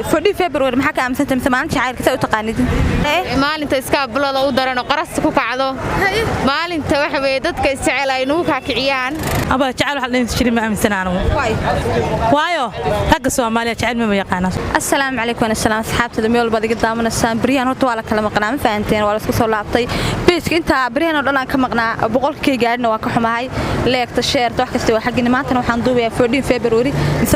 فردي فبراير maxaa ka aaminsan tahay maalinta jacaylka say u taqaanid maalinta iska bulada u darano qarasta ku kacdo maalinta waxa weey dadka isjecel ay nugu ka kiciyaan aba jacayl waxa la jirin ma aaminsanaano waayo ragga Soomaaliya jacayl ma yaqaano assalaamu calaykum asalaam asxaabtada meel walba diga daamanaysan bariyan horta waa la kala maqnaa ma fahanteen waa la isku soo laabtay page inta bariyan oo dhan aan ka maqnaa boqolkii gaadhna waa ka xumahay leegta share wax kasta waa xaqina maanta waxaan duubayaa 14 February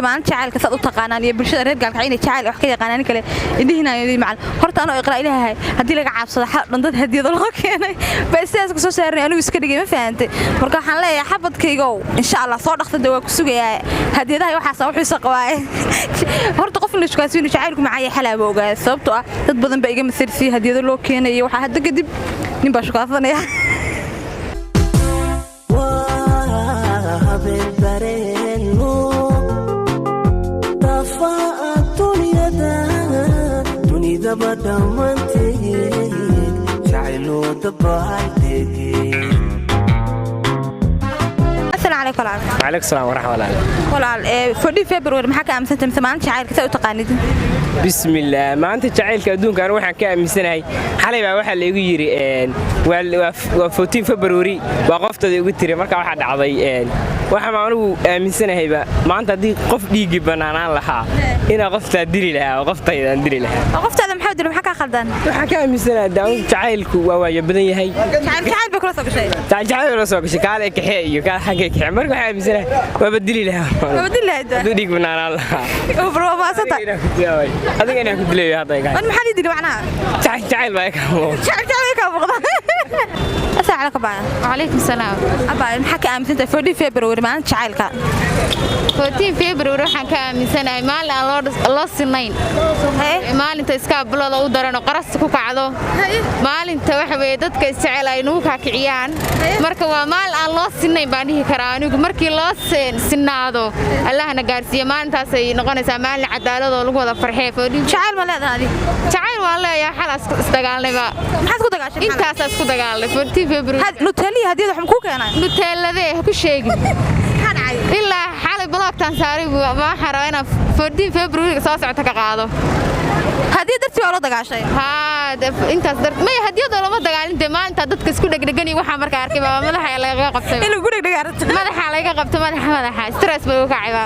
maalinta jacaylka sad u taqaanaan iyo bulshada reer gaalka inay jacayl wax ka yaqaanaan kale indhihinayay macal horta anoo iqraa ilaahay hadii laga cabsado dhan dad hadiyado loo keenay baasaas ku soo saarnay anigu iska dhigay ma fahanteen marka waxaan leeyahay xabadkayga insha Allah soo dhaqtada waa ku sugayaa hadiyadaha waxa soo xiiso qabaay horta qof la isku kaasino jacaylku macay xalaabo ogaa sababtoo ah dad badan ba iga masirsi hadiyado loo keenay waxa hadda kadib nin baa shukaasanaya عليك السلام ورحمة الله ولا فردي فبراير maxaa ka aaminsan tahay maalinta jacaylka say u taqaanid بسم الله maanta jacaylka adduunka aan waxaan ka aaminsanahay xalay baa waxa la igu yiri waa 14 February waa qoftada igu tiri marka waxa dhacday waxa ma anigu aaminsanahay maanta hadii qof dhiigi banaanaan lahaa ina qofta diri lahaa qoftaydan diri lahaa qoftada maxaa diri maxaa ka khaldan waxa ka aaminsanahay daawo jacaylku waa waaya badan yahay jacayl ba kula soo gashay jacayl la soo gashay kaale kaxee iyo ka xagee kaxee marka waxa aaminsanahay waa badili lahaa waa badili lahaa dhiig banaanaan lahaa oo barwaaqasata adiga inaan ku dileeyo hadda iga maxaa dili macnaha jacayl baa ka muuqda jacayl ka muuqda assalaamu calaykum وعليكم السلام aba maxaa ka aaminsan tahay 14 February maalinta jacaylka 14 February waxaan ka aaminsanahay maalin aan loo sinayn maalinta iska bulada u darano qarasta ku kacdo maalinta waxa weey dadka isjecel ay nugu ka kiciyaan marka waa maalin aan loo sinayn baan dhihi karaa anigu markii loo sinaado Allahna gaarsiiyo maalintaas ay noqonaysaa maalin cadaalad oo lagu wada farxay jacayl ma leedahay jacayl waa leeyahay xalaas isdagaalnayba maxaad ku dagaashay intaas isku dagaalnay 14 February nutella hadiyada wax ku keenay nutellade ku sheegin ilaa xalay blocktan saaray waa xaraayna 14 February soo socota ka qaado hadii dadkii waa la dagaashay intaas ma hadiyada lama dagaalin maanta dadka isku dhagdhagani waxa marka arkay baa madaxa laga qabtay inuu guriga dhagaarto madaxa laga qabtay madaxa stress buu ka cayba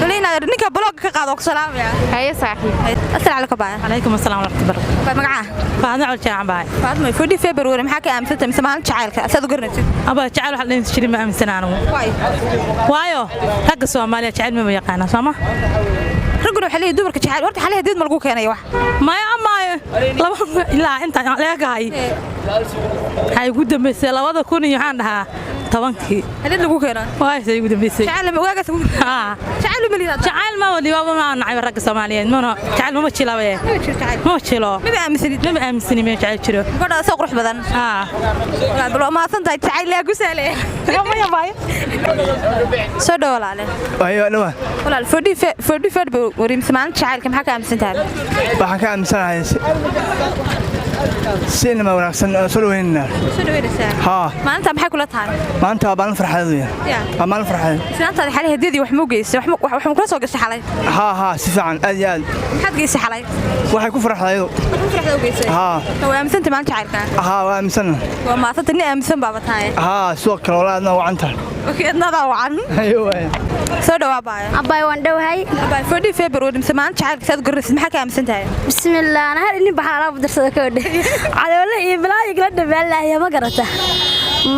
dalina ninka blog ka qaado salaamaya haye saaxiib assalaamu calaykum عليكم السلام ورحمة الله ba magaca faadna col jaan baay faadma 14 February maxaa ka aaminsan tahay maalinta jacaylka asaad u garanaysid aba jacayl waxa la jirin ma aaminsanaano waayo ragga Soomaaliya jacayl ma yaqaano sama raguna waxa leeyahay dumarka jacayl horta xalay hadiyad ma lagu keenay wax ma laba ilaa inta leegahay hay ugu dambeysay 2000 iyo waxaan dhahaa 10kii hadiyad lagu keenay way say ugu dambeysay jacayl ma waagas jacayl ma liidaa jacayl ma wali waa ma nacay ragga Soomaaliyeed ma jacayl ma jilaabe ma jilo ma aaminsanid ma jacayl jiro gabadha soo qurux badan bal ma santahay jacayl la gusaale ma yaabay soo dhawaale ayo dhawa walaal 14 February maalinta jacaylka maxaa ka aaminsan tahay waxaan ka aaminsanahay سينما ونحسن سلوينا ها ما أنت محي كلها تهان ما أنت أبان فرحة ذي أبان فرحة أنت هذه حالي هديدي وحمو جيس وحمو كلا سوق حالي ها سفعان أديال حد جيس حالي waxay ku farxayo فرحة وجيس ها هو أمسنت ما أنت عارفة ها أمسن وما أصدت إني أمسن بابا تاي ها سوق كلولادنا وعنتها أوكي نضع وعن أيوة سودوا أباي وندوهاي أباي فردي فبراير مسمان تعرف ساد قرص محك أمسنت هاي بسم الله أنا هل إني بحالا بدرس كود على ولا يبلا يقلد بالله يا ما قرته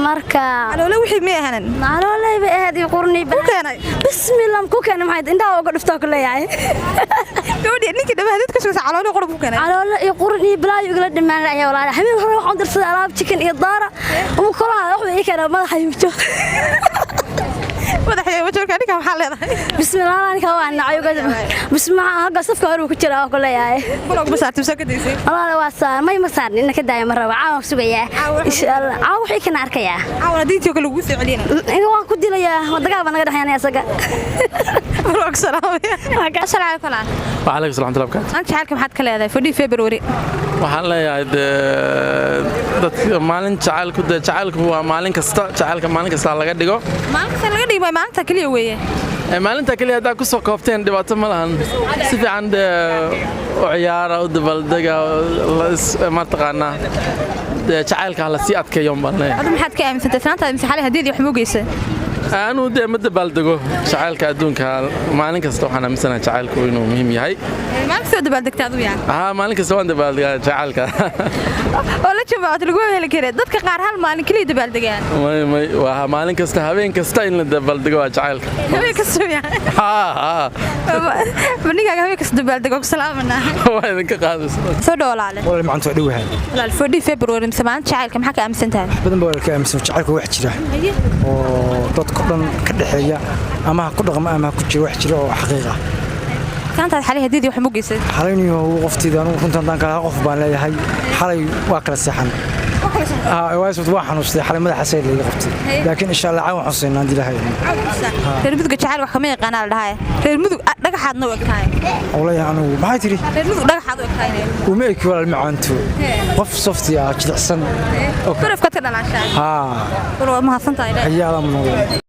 marka alo wixii ma ahanan alo leeyahay aadi qurni keenay bismillah ku keenay maxay inta uga dhifto ku leeyahay gabadhi ninki dhabaadid ka soo alo qurb ku keenay alo iyo qurni bilaa igala dhimaan lahayd walaal habeen hore waxaan dirsaday alaab chicken iyo daara oo kala wax ay kala madaxa yimto madaxa wajhka ninka waxa leedahay bismillah ninka waa nacay bismillah haga safka hore ku jira ku leeyahay blog basaartay soo kadisay walaal waa saar may masaarni inka daaya mar raba caawa sugaya insha Allah caawa wixii kana arkaya caawa diintii kale ugu soo celiyana iga waan ku dilayaa wadaga baan naga dhaxaynaa isaga بروك سلام السلام عليكم وعليكم السلام ورحمة الله وبركاته. أنت شعرك محد كلا هذا فدي فبراير waxaan leeyahay dadka maalin jacaylku waa maalin kasta jacaylka maalin kasta laga dhigo maalinta laga dhigo maalinta kaliya weeye maalinta kaliya hadaa ku soo koobteen dhibaato ma lahan si fiican u ciyaara u dabaldaga ma taqaanaa jacaylka la sii adkeeyo baan leeyahay adiga maxaad ka aaminsantahay saanta mise xalay hadii wax muugaysa aanu ma dabaldago jacaylka adduunka maalin kasta waxaan aaminsanahay jacaylku inuu muhiim yahay maalin kasta dabaaldegtaa adigu yahay maalin kasta waan dabaaldegaa jacaylka oo la joogo lagu heli kare dadka qaar hal maalin kaliya dabaaldegaan waa maalin kasta habeen kasta in la dabaaldego waa jacaylka habeen kasta baniga habeen kasta dabaaldego salaamana waa idinka qaadaysa soo dhoolaale walaal maanta waa dhowahay walaal fadhi February samaan jacaylka maxaa ka aaminsantahay badan baa ka aaminsan jacaylku wax jira oo dadka dhan ka dhaxeeya ama ku dhaqma ama ku jira wax jira oo xaqiiq ah saanta xalay hadii wax muugaysa xalayniyo qoftiida anu runtan dan kala qof baan leeyahay xalay waa kala saxan waasad waa xanuustay xalay madaxa sayid laga qabtay laakiin insha Allah caawa xuseen aan dilahay reer mudug jacayl wax kama yaqaan la dhahay reer mudug dhagaxaadna way tahay walahi anu maxay tiri reer mudug dhagaxaad way tahay uma eeki walaal macaanto qof softi ah jilicsan oo karafka ka dhalaashay ha ma hasantahay ayaa la